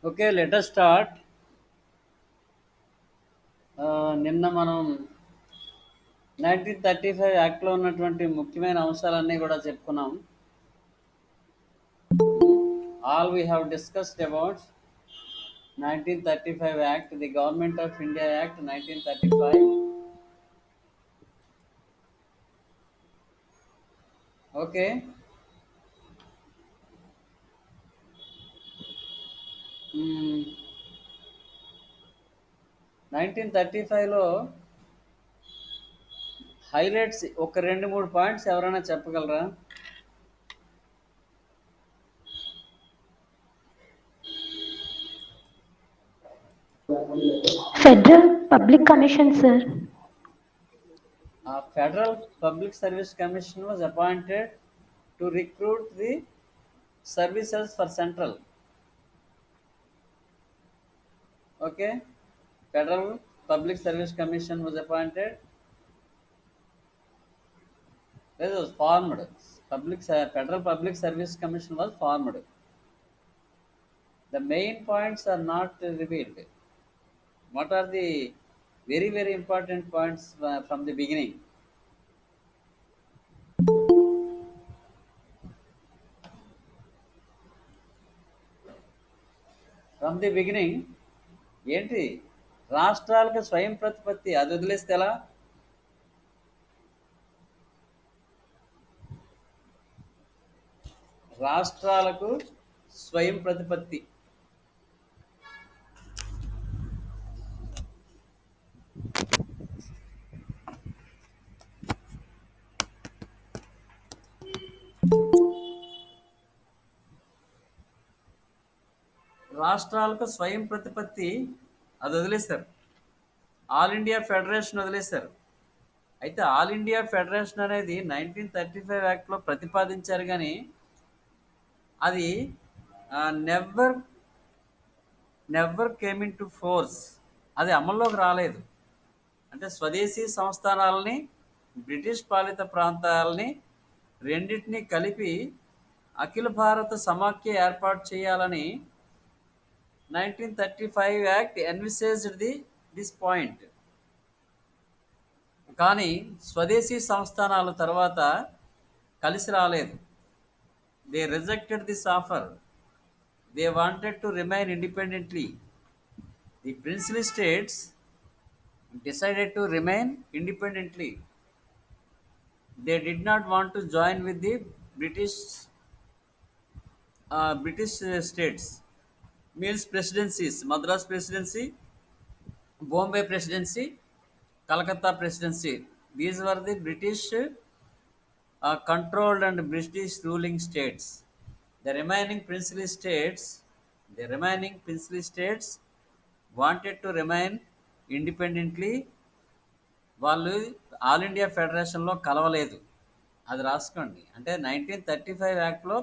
Okay, let us start. నిన్న మనం 1935 యాక్ట్లో ఉన్నటువంటి ముఖ్యమైన అంశాలన్నీ కూడా చెప్పుకున్నాం. All we have discussed about 1935 act, the government of India act 1935. Okay. 1935లో హైలైట్స్ ఒక రెండు మూడు పాయింట్స్ ఎవరైనా చెప్పగలరా? Federal Public Commission, sir. Federal Public Service Commission was appointed to recruit the services for central. Okay, Federal Public Service Commission was appointed. This was formed. Federal Public Service Commission was formed. The main points are not revealed. What are the very important points from the beginning? From the beginning, ఏంటి రాష్ట్రాలకు స్వయం ప్రతిపత్తి అది వదిలేస్తే ఎలా? రాష్ట్రాలకు స్వయం ప్రతిపత్తి రాష్ట్రాలకు స్వయం ప్రతిపత్తి అది వదిలేస్తారు. ఆల్ ఇండియా ఫెడరేషన్ వదిలేస్తారు. అయితే ఆల్ ఇండియా ఫెడరేషన్ అనేది 1935 యాక్ట్లో ప్రతిపాదించారు, కానీ అది never never came in to force. అది అమల్లోకి రాలేదు. అంటే స్వదేశీ సంస్థానాలని, బ్రిటిష్ పాలిత ప్రాంతాలని రెండింటినీ కలిపి అఖిల భారత సమాఖ్య ఏర్పాటు చేయాలని 1935 యాక్ట్ ఎన్విసేజ్డ్ దిస్ పాయింట్. కానీ స్వదేశీ సంస్థానాల తర్వాత కలిసి రాలేదు. They rejected this offer. They wanted to remain independently. The princely states decided to remain independently. They did not want to join with the British states. Means presidencies: Madras Presidency, Bombay Presidency, Calcutta Presidency. These were the British controlled and British ruling states. The remaining princely states wanted to remain independently. వాళ్ళు all India ఫెడరేషన్లో కలవలేదు. అది రాసుకోండి. అంటే 1935 యాక్ట్లో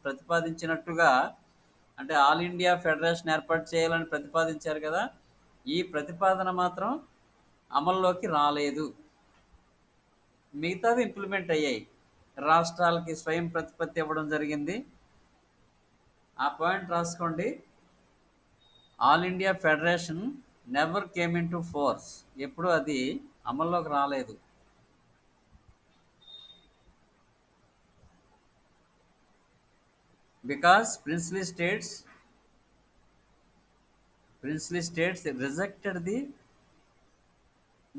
ప్రతిపాదించినట్టుగా, అంటే all India federation ఏర్పాటు చేయాలని ప్రతిపాదించారు కదా, ఈ ప్రతిపాదన మాత్రం అమల్లోకి రాలేదు. మిగతావి ఇంప్లిమెంట్ అయ్యాయి. రాష్ట్రాలకి స్వయం ప్రతిపత్తి ఇవ్వడం జరిగింది. ఆ పాయింట్ రాసుకోండి. All India federation never came in to force. ఎప్పుడు అది అమల్లోకి రాలేదు. Because princely states rejected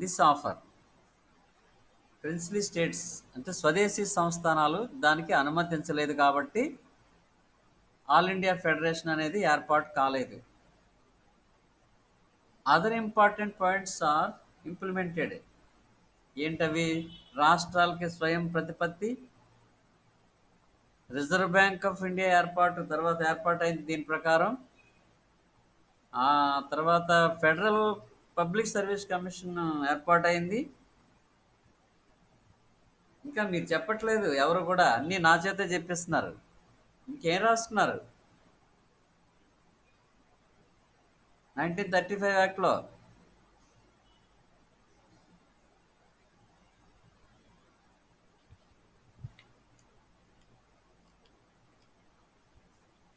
this offer. Princely states అంటే స్వదేశీ సంస్థానాలు దానికి అనుమతించలేదు కాబట్టి ఆల్ ఇండియా ఫెడరేషన్ అనేది ఏర్పాటు కాలేదు. Other important points are implemented. ఏంటవి? రాష్ట్రాలకి స్వయం ప్రతిపత్తి, రిజర్వ్ బ్యాంక్ ఆఫ్ ఇండియా తర్వాత ఏర్పాటైంది దీని ప్రకారం. ఆ తర్వాత ఫెడరల్ పబ్లిక్ సర్వీస్ కమిషన్ ఏర్పాటైంది. ఇంకా మీరు చెప్పట్లేదు ఎవరు కూడా, అన్నీ నా చేతే చెప్పిస్తున్నారు. ఇంకేం రాసుకున్నారు 1935 యాక్ట్లో?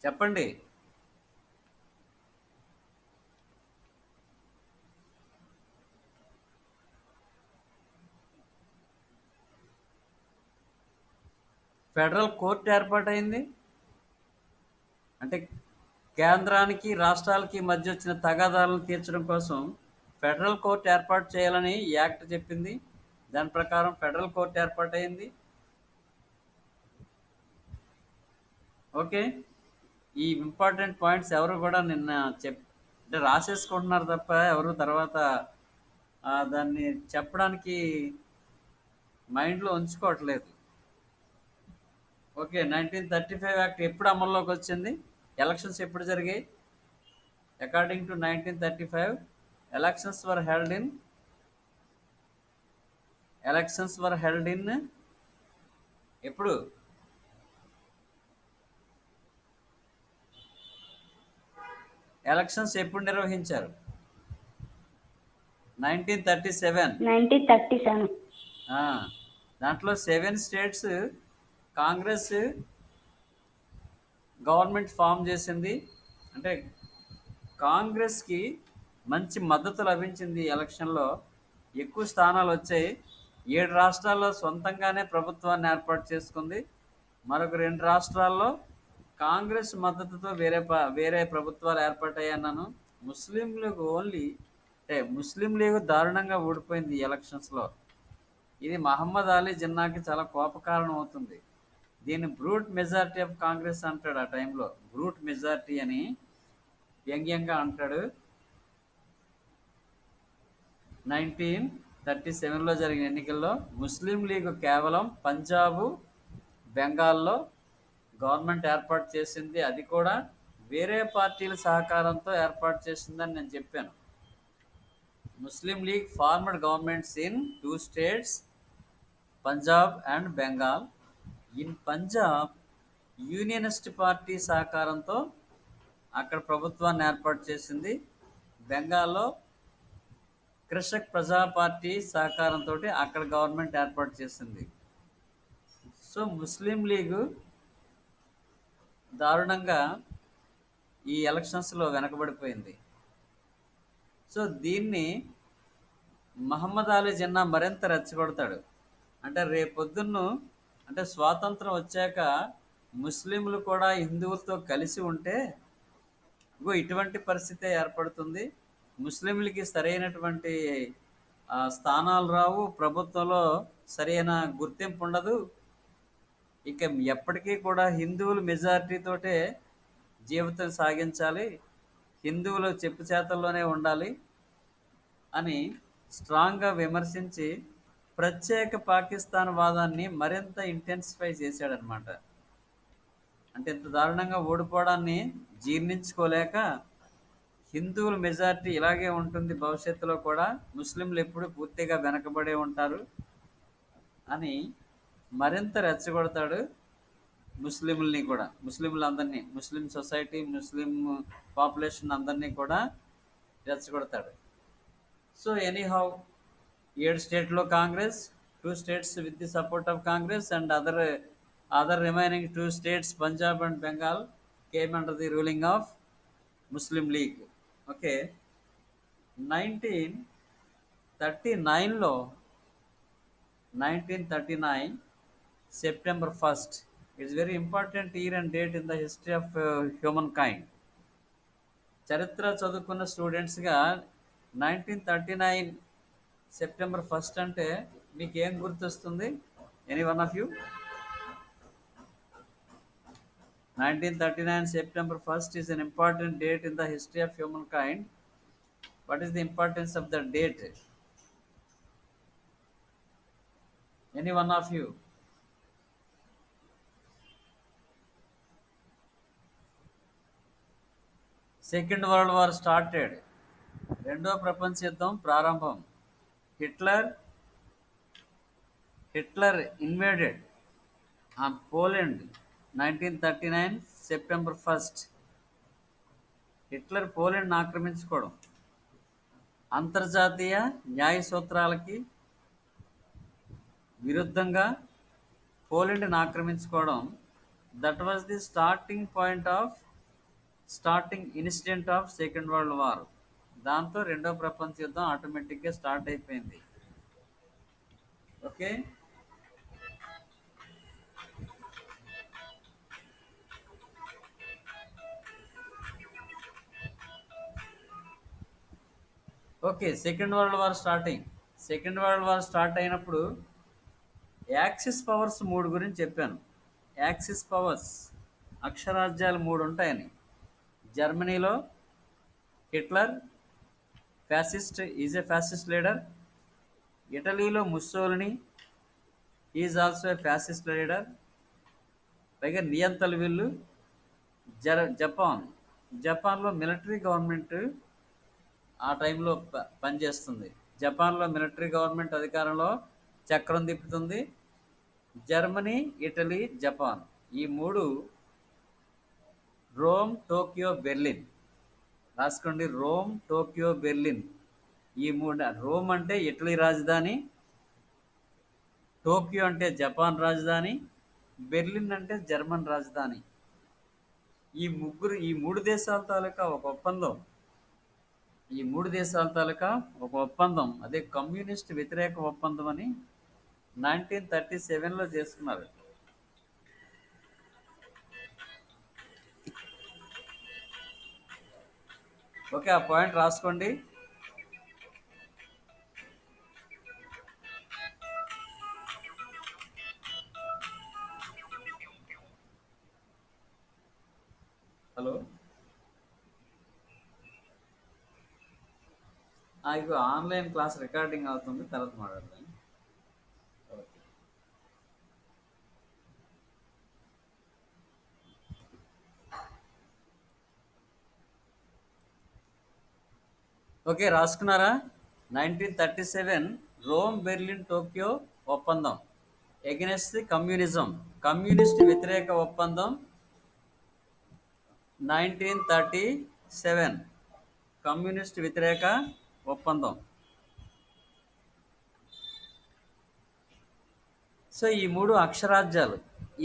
చెప్పండి. ఫెడరల్ కోర్టు ఏర్పాటైంది. అంటే కేంద్రానికి రాష్ట్రాలకి మధ్య వచ్చిన తగాదాలను తీర్చడం కోసం ఫెడరల్ కోర్టు ఏర్పాటు చేయాలని యాక్ట్ చెప్పింది. దాని ప్రకారం ఫెడరల్ కోర్టు ఏర్పాటైంది. ఓకే, ఈ ఇంపార్టెంట్ పాయింట్స్ ఎవరు కూడా నిన్న అంటే రాసేసుకుంటున్నారు తప్ప ఎవరు తర్వాత దాన్ని చెప్పడానికి మైండ్లో ఉంచుకోవట్లేదు. ఓకే, 1935 యాక్ట్ ఎప్పుడు అమల్లోకి వచ్చింది? ఎలక్షన్స్ ఎప్పుడు జరిగాయి? According to 1935 elections were held in ఎప్పుడు? ఎలక్షన్స్ ఎప్పుడు నిర్వహించారు? 1937. 1937. దాంట్లో 7 స్టేట్స్ కాంగ్రెస్ గవర్నమెంట్ ఫామ్ చేసింది. అంటే కాంగ్రెస్కి మంచి మద్దతు లభించింది. ఎలక్షన్లో ఎక్కువ స్థానాలు వచ్చాయి. 7 రాష్ట్రాల్లో సొంతంగానే ప్రభుత్వాన్ని ఏర్పాటు చేసుకుంది. మరొక 2 రాష్ట్రాల్లో కాంగ్రెస్ మద్దతుతో వేరే ప్రభుత్వాలు ఏర్పాటయ్యన్నాను. ముస్లిం లీగ్ ముస్లిం లీగ్ దారుణంగా ఓడిపోయింది ఈ ఎలక్షన్స్లో. ఇది మహమ్మద్ అలీ జిన్నాకి చాలా కోపకారణం అవుతుంది. దీన్ని బ్రూట్ మెజారిటీ ఆఫ్ కాంగ్రెస్ అంటాడు. ఆ టైంలో బ్రూట్ మెజారిటీ అని వ్యంగ్యంగా అంటాడు. 1937లో జరిగిన ఎన్నికల్లో ముస్లిం లీగ్ కేవలం పంజాబు, బెంగాల్లో గవర్నమెంట్ ఏర్పాటు చేసింది. అది కూడా వేరే పార్టీల సహకారంతో ఏర్పాటు చేసిందని నేను చెప్పాను. Muslim League formed governments in 2 states, Punjab and Bengal. In Punjab Unionist Party సహకారంతో అక్కడ ప్రభుత్వాన్ని ఏర్పాటు చేసింది. బెంగాల్లో కృషక్ ప్రజా పార్టీ సహకారంతో అక్కడ గవర్నమెంట్ ఏర్పాటు చేసింది. సో ముస్లిం లీగ్ దారుణంగా ఈ ఎలక్షన్స్లో వెనకబడిపోయింది. సో దీన్ని మహమ్మద్ అలీ జిన్నా మరింత రెచ్చగొడతాడు. అంటే రేపొద్దున్న అంటే స్వాతంత్రం వచ్చాక ముస్లింలు కూడా హిందువులతో కలిసి ఉంటే ఇటువంటి పరిస్థితే ఏర్పడుతుంది. ముస్లింలకి సరైనటువంటి స్థానాలు రావు, ప్రభుత్వంలో సరైన గుర్తింపు ఉండదు. ఇక ఎప్పటికీ కూడా హిందువులు మెజారిటీతోటే జీవితం సాగించాలి, హిందువులు చెప్పు చేతల్లోనే ఉండాలి అని స్ట్రాంగ్గా విమర్శించి ప్రత్యేక పాకిస్తాన్ వాదాన్ని మరింత ఇంటెన్సిఫై చేశాడనమాట. అంటే ఇంత దారుణంగా ఓడిపోవడాన్ని జీర్ణించుకోలేక హిందువుల మెజారిటీ ఇలాగే ఉంటుంది, భవిష్యత్తులో కూడా ముస్లింలు ఎప్పుడు పూర్తిగా వెనకబడే ఉంటారు అని మరింత రెచ్చగొడతాడు. ముస్లింలని కూడా, ముస్లింలందరినీ, ముస్లిం సొసైటీ, ముస్లిం పాపులేషన్ అందరినీ కూడా రెచ్చగొడతాడు. సో ఎనీహౌ 7 స్టేట్లో Congress, 2 states with the support of Congress and other remaining 2 states, Punjab and Bengal, came under the ruling of Muslim League. Okay, 1939 September 1st. It's very important year and date in the history of humankind. చరిత్ర చదువుకున్న స్టూడెంట్స్గా 1939 September 1st అంటే మీకు ఏం గుర్తొస్తుంది? Any one of you? 1939 September 1st is an important date in the history of humankind. What is the importance of the date? Any one of you? Second world war started. రెండో ప్రపంచ యుద్ధం ప్రారంభం. Hitler invaded on Poland 1939 September 1st. Hitler పోలాండ్ని ఆక్రమించుకోవడం, అంతర్జాతీయ న్యాయ సూత్రాలకి విరుద్ధంగా పోలాండ్ని ఆక్రమించుకోవడం, that was the starting incident of second world war. దాంతో రెండో ప్రపంచ యుద్ధం ఆటోమేటిక్గా స్టార్ట్ అయిపోయింది. Okay, okay, second world war start అయినప్పుడు యాక్సిస్ పవర్స్ మూడు గురించి చెప్పాను. యాక్సిస్ పవర్స్ అక్షరాజ్యాలు మూడు ఉంటాయని. జర్మనీలో Hitler, fascist, is a fascist leader. ఇటలీలో Mussolini, is also a fascist leader. పైగా నియంతలు వీళ్ళు. జపాన్, జపాన్లో మిలిటరీ గవర్నమెంట్ ఆ టైంలో పనిచేస్తుంది. జపాన్లో మిలిటరీ గవర్నమెంట్ అధికారంలో చక్రం తిప్పుతుంది. జర్మనీ, ఇటలీ, జపాన్ ఈ మూడు, రోమ్, టోక్యో, బెర్లిన్. రాసుకోండి, రోమ్, టోక్యో, బెర్లిన్. ఈ మూడు. రోమ్ అంటే ఇటలీ రాజధాని, టోక్యో అంటే జపాన్ రాజధాని, బెర్లిన్ అంటే జర్మన్ రాజధాని. ఈ మూడు దేశాల తాలూకా ఒక ఒప్పందం. అదే కమ్యూనిస్ట్ వ్యతిరేక ఒప్పందం అని 1937లో చేసుకున్నారు. ఓకే, ఆ పాయింట్ రాసుకోండి. హలో, ఇగో ఆన్లైన్ క్లాస్ రికార్డింగ్ అవుతుంది, తర్వాత మాట్లాడతాను. ఓకే, రాసుకున్నారా? 1937 రోమ్, బెర్లిన్, టోక్యో ఒప్పందం ఎగెనెస్ట్ ది కమ్యూనిజం. కమ్యూనిస్ట్ వ్యతిరేక ఒప్పందం 1937. కమ్యూనిస్ట్ వ్యతిరేక ఒప్పందం. సో ఈ మూడు అక్షరాజ్యాలు,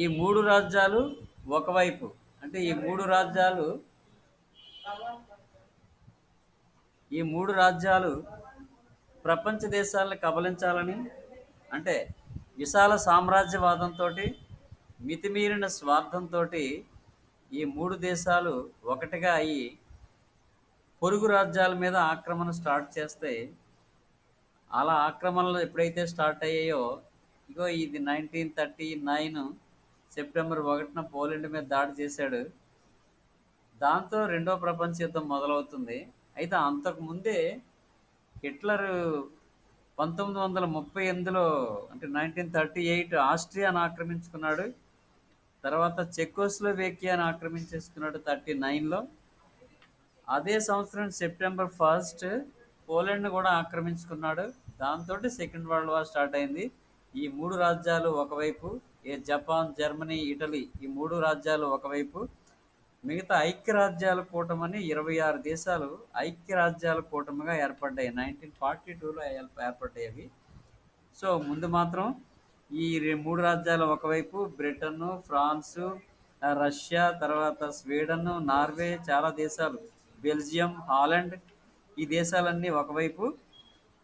ఈ మూడు రాజ్యాలు ఒకవైపు, అంటే ఈ మూడు రాజ్యాలు ప్రపంచ దేశాలను కబలించాలని, అంటే విశాల సామ్రాజ్యవాదంతో, మితిమీరిన స్వార్థంతో ఈ మూడు దేశాలు ఒకటిగా అయ్యి పొరుగు రాజ్యాల మీద ఆక్రమణ స్టార్ట్ చేస్తే, అలా ఆక్రమణలు ఎప్పుడైతే స్టార్ట్ అయ్యాయో, ఇగో ఇది 1939 సెప్టెంబర్ 1న పోలాండ్ మీద దాడి చేశాడు. దాంతో రెండో ప్రపంచ యుద్ధం మొదలవుతుంది. అయితే అంతకుముందే హిట్లర్ 1938లో, అంటే 1938 ఆస్ట్రియాను ఆక్రమించుకున్నాడు. తర్వాత చెకోస్లోవేకియాను ఆక్రమించేసుకున్నాడు 39లో. అదే సంవత్సరం సెప్టెంబర్ 1 పోలాండ్ను కూడా ఆక్రమించుకున్నాడు. దాంతో సెకండ్ వరల్డ్ వార్ స్టార్ట్ అయింది. ఈ మూడు రాజ్యాలు ఒకవైపు, జపాన్, జర్మనీ, ఇటలీ ఈ మూడు రాజ్యాలు ఒకవైపు, మిగతా ఐక్యరాజ్యాల కూటమని 26 దేశాలు ఐక్యరాజ్యాల కూటమిగా ఏర్పడ్డాయి. 1942లో ఏర్పడ్డాయి. సో ముందు మాత్రం ఈ మూడు రాజ్యాలు ఒకవైపు, బ్రిటన్, ఫ్రాన్సు, రష్యా, తర్వాత స్వీడన్, నార్వే, చాలా దేశాలు, బెల్జియం, హాలండ్, ఈ దేశాలన్నీ ఒకవైపు,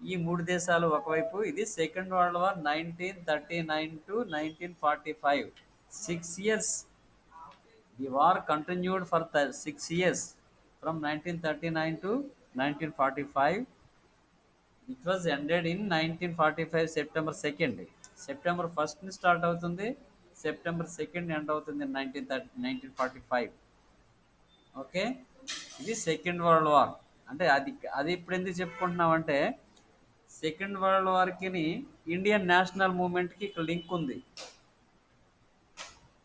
ఈ మూడు దేశాలు ఒకవైపు. ఇది second world war 1939 to 1945. 6 years. The war continued for 6 years, from 1939 to 1945. It was ended in 1945 September 2nd. September 1ని స్టార్ట్ అవుతుంది, సెప్టెంబర్ 2nd ఎండ్ అవుతుంది 1945. ఓకే, ఇది సెకండ్ వరల్డ్ వార్. అంటే అది ఇప్పుడు ఎందుకు చెప్పుకుంటున్నామంటే, సెకండ్ వరల్డ్ వార్కి ఇండియన్ నేషనల్ మూవ్మెంట్కి ఇక్కడ లింక్ ఉంది.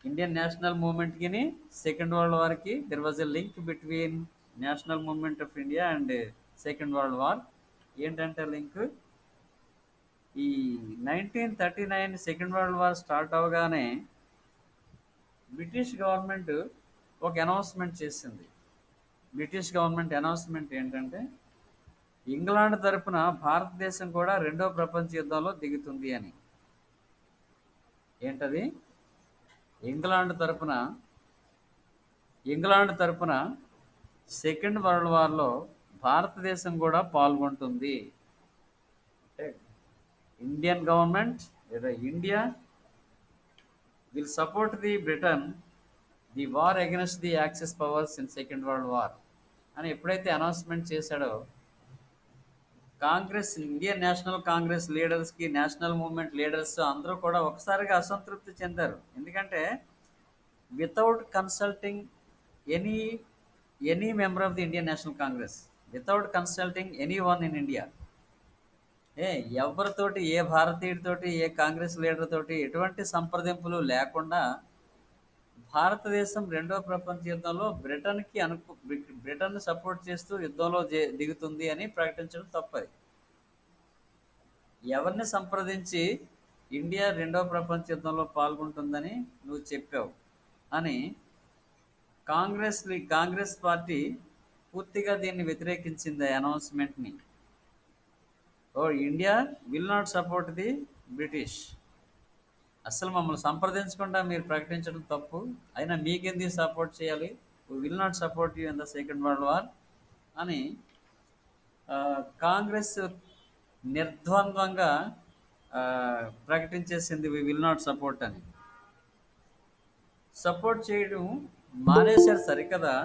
ఇండియన్ నేషనల్ మూవ్మెంట్కి సెకండ్ వరల్డ్ వార్కి there was a link between national movement of India and second world war. ఏంటంటే లింక్, ఈ 1939 సెకండ్ వరల్డ్ వార్ స్టార్ట్ అవగానే బ్రిటిష్ గవర్నమెంట్ ఒక అనౌన్స్మెంట్ చేసింది. బ్రిటిష్ గవర్నమెంట్ అనౌన్స్మెంట్ ఏంటంటే, ఇంగ్లాండ్ తరపున భారతదేశం కూడా రెండో ప్రపంచ యుద్ధంలో దిగుతుంది అని. ఏంటది? ఇంగ్లాండ్ తరపున సెకండ్ వరల్డ్ వార్లో భారతదేశం కూడా పాల్గొంటుంది. అంటే ఇండియన్ గవర్నమెంట్ లేదా India will support the Britain the war against the axis powers in second world war అని ఎప్పుడైతే అనౌన్స్మెంట్ చేశాడో, కాంగ్రెస్, ఇండియన్ నేషనల్ కాంగ్రెస్ లీడర్స్కి, నేషనల్ మూవ్మెంట్ లీడర్స్ అందరూ కూడా ఒకసారిగా అసంతృప్తి చెందారు. ఎందుకంటే without consulting any any member of the Indian National Congress, without consulting any one in India, ఏ ఎవరితోటి, ఏ భారతీయుడితోటి, ఏ కాంగ్రెస్ లీడర్ తోటి ఎటువంటి సంప్రదింపులు లేకుండా భారతదేశం రెండో ప్రపంచ యుద్ధంలో బ్రిటన్ సపోర్ట్ చేస్తూ యుద్ధంలో దిగుతుంది అని ప్రకటించడం తప్పది. ఎవరిని సంప్రదించి ఇండియా రెండో ప్రపంచ యుద్ధంలో పాల్గొంటుందని నువ్వు చెప్పావు అని కాంగ్రెస్ పార్టీ పూర్తిగా దీన్ని వ్యతిరేకించింది, అనౌన్స్మెంట్ని. Oh India will not support the British, అసలు మమ్మల్ని సంప్రదించకుండా మీరు ప్రకటించడం తప్పు, అయినా మీకెందుకు సపోర్ట్ చేయాలి, will not support you in the second world war అని కాంగ్రెస్ నిర్ద్వంద్వంగా ప్రకటించేసింది వి విల్ నాట్ సపోర్ట్ అని. సపోర్ట్ చేయడం మానేశారు సరికదా,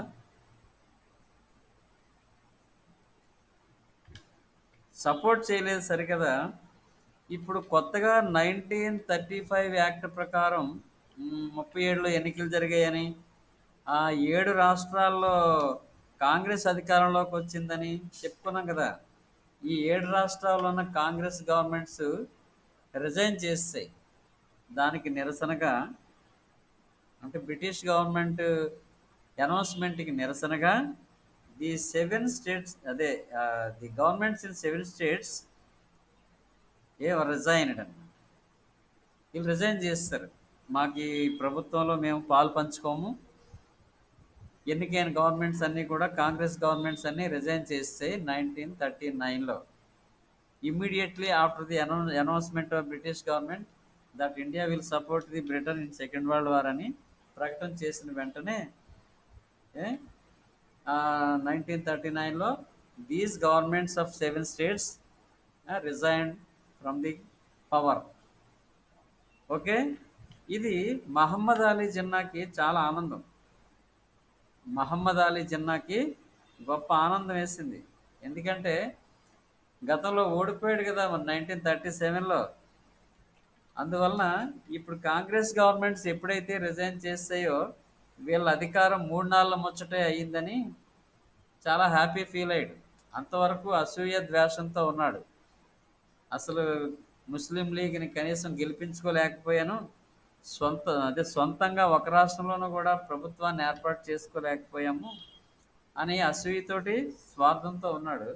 సపోర్ట్ చేయలేదు సరికదా. ఇప్పుడు కొత్తగా 1935 యాక్ట్ ప్రకారం 37లో ఎన్నికలు జరిగాయని, ఆ 7 రాష్ట్రాల్లో కాంగ్రెస్ అధికారంలోకి వచ్చిందని చెప్పుకున్నాం కదా. ఈ 7 రాష్ట్రాల్లో ఉన్న కాంగ్రెస్ గవర్నమెంట్స్ రిజైన్ చేస్తాయి. దానికి నిరసనగా, అంటే బ్రిటిష్ గవర్నమెంట్ అనౌన్స్మెంట్కి నిరసనగా ది 7 స్టేట్స్, అదే the governments in 7 states resigned అని, వీళ్ళు రిజైన్ చేస్తారు. మాకు ఈ ప్రభుత్వంలో మేము పాలు పంచుకోము. ఎన్నికైన గవర్నమెంట్స్ అన్నీ కూడా, కాంగ్రెస్ గవర్నమెంట్స్ అన్నీ రిజైన్ చేస్తాయి 1939లో. Immediately after the announcement of British government that India will support the Britain in second world war అని ప్రకటన చేసిన వెంటనే 1939లో these governments of 7 states resign from the power. Okay, ఇది మహమ్మద్ అలీ జిన్నాకి చాలా ఆనందం. మహమ్మద్ అలీ జిన్నాకి గొప్ప ఆనందం వేసింది. ఎందుకంటే గతంలో ఓడిపోయాడు కదా మరి 1937లో. అందువలన ఇప్పుడు కాంగ్రెస్ గవర్నమెంట్స్ ఎప్పుడైతే రిజైన్ చేస్తాయో వీళ్ళ అధికారం 3 నాళ్ళ ముచ్చటే అయ్యిందని చాలా హ్యాపీ ఫీల్ అయ్యాడు. అంతవరకు అసూయ ద్వేషంతో ఉన్నాడు. అసలు ముస్లిం లీగ్ని కనీసం గెలిపించుకోలేకపోయాను, సొంతంగా ఒక రాష్ట్రంలోనూ కూడా ప్రభుత్వాన్ని ఏర్పాటు చేసుకోలేకపోయాము అని అసూయతోటి, స్వార్థంతో ఉన్నాడు.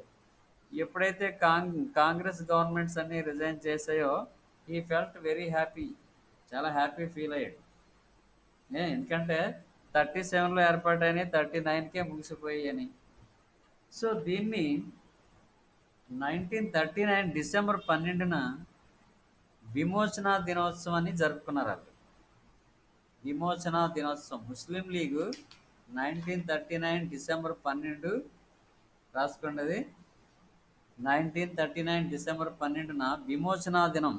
ఎప్పుడైతే కాంగ్రెస్ గవర్నమెంట్స్ అన్నీ రిజైన్ చేసాయో ఈ ఫెల్ట్ వెరీ హ్యాపీ, చాలా హ్యాపీ ఫీల్ అయ్యాడు. ఎందుకంటే 37లో ఏర్పాటైన 39కే ముగిసిపోయాయని. సో దీన్ని 1939 డిసెంబర్ 12న విమోచన దినోత్సవాన్ని జరుపుకున్నారు. వాళ్ళు విమోచన దినోత్సవం, ముస్లిం లీగు 1939 డిసెంబర్ 12 రాసుకోండి. 1939 డిసెంబర్ 12న విమోచన దినం,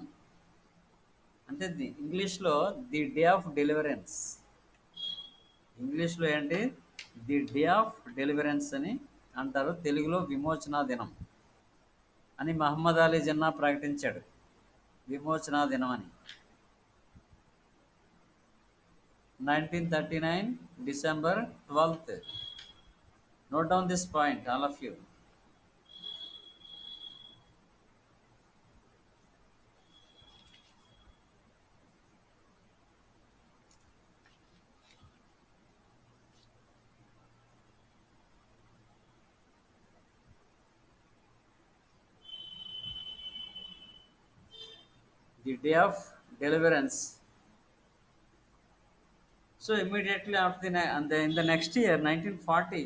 అంటే ఇంగ్లీష్లో ది డే ఆఫ్ డెలివరెన్స్. ఇంగ్లీష్లో ఏంటి, ది డే ఆఫ్ డెలివరెన్స్ అని అంటారు, తెలుగులో విమోచన దినం అని మహమ్మద్ అలీ జిన్నా ప్రకటించాడు, విమోచన దినం అని. 1939 December 12th. Note down this point, all of you. The day of deliverance. So immediately after in the next year 1940,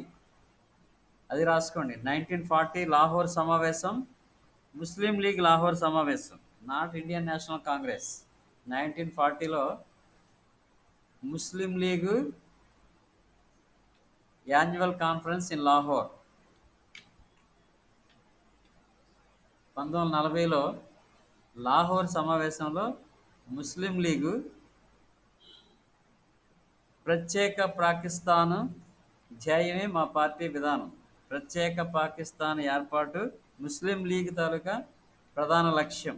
అది రాసుకోండి, 1940 లాహోర్ సమావేశం, ముస్లిం లీగ్ లాహోర్ సమావేశం, నాట్ ఇండియన్ నేషనల్ కాంగ్రెస్. 1940లో Muslim League annual conference in Lahore. 1940లో లాహోర్ సమావేశంలో ముస్లిం లీగు ప్రత్యేక పాకిస్తాను ధ్యేయమే మా పార్టీ విధానం, ప్రత్యేక పాకిస్తాన్ ఏర్పాటు ముస్లిం లీగ్ తాలూకా ప్రధాన లక్ష్యం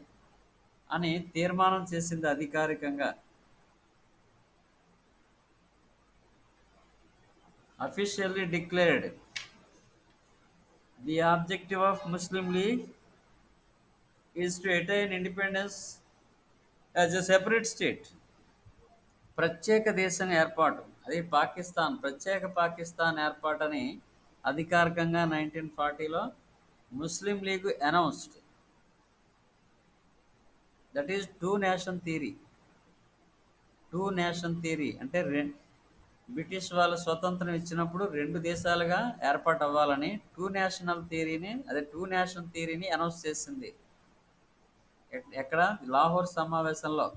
అని తీర్మానం చేసింది అధికారికంగా. Officially declared the objective of Muslim League is to attain independence as a separate state. ప్రత్యేక దేశం ఏర్పాటు, అది పాకిస్తాన్, ప్రత్యేక పాకిస్తాన్ ఏర్పాటని అధికారికంగా 1940లో Muslim League announced. That is two nation theory. Two nation theory అంటే బ్రిటిష్ వాళ్ళు స్వతంత్రం ఇచ్చినప్పుడు రెండు దేశాలుగా ఏర్పాటు అవ్వాలని టూ నేషన్ థియరీని అనౌన్స్ చేసింది. ఎక్కడ? లాహోర్ సమావేశంలో.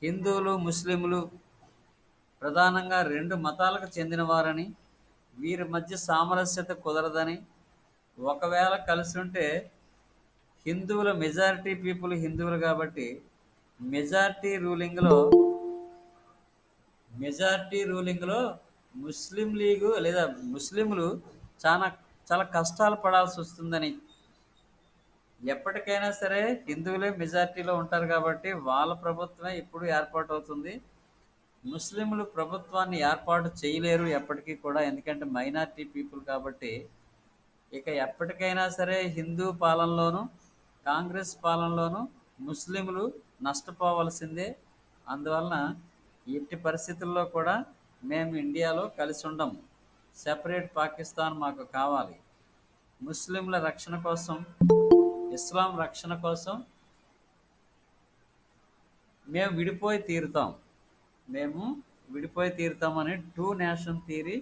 హిందువులు ముస్లింలు ప్రధానంగా రెండు మతాలకు చెందినవారని, వీరి మధ్య సామరస్యత కుదరదని, ఒకవేళ కలిసి ఉంటే హిందువుల మెజారిటీ పీపుల్ హిందువులు కాబట్టి మెజారిటీ రూలింగ్లో ముస్లిం లీగు లేదా ముస్లింలు చాలా చాలా కష్టాలు పడాల్సి వస్తుందని, ఎప్పటికైనా సరే హిందువులే మెజారిటీలో ఉంటారు కాబట్టి వాళ్ళ ప్రభుత్వమే ఇప్పుడు ఏర్పాటు అవుతుంది. ముస్లింలు ప్రభుత్వాన్ని ఏర్పాటు చేయలేరు ఎప్పటికీ కూడా, ఎందుకంటే మైనారిటీ పీపుల్ కాబట్టి. ఇక ఎప్పటికైనా సరే హిందూ పాలనలోను కాంగ్రెస్ పాలనలోను ముస్లింలు నష్టపోవలసిందే. అందువలన ఎట్టి పరిస్థితుల్లో కూడా మేము ఇండియాలో కలిసి ఉండము, సెపరేట్ పాకిస్తాన్ మాకు కావాలి. ముస్లింల రక్షణ కోసం, ఇస్లాం రక్షణ కోసం మేము విడిపోయి తీరుతామని two nation theory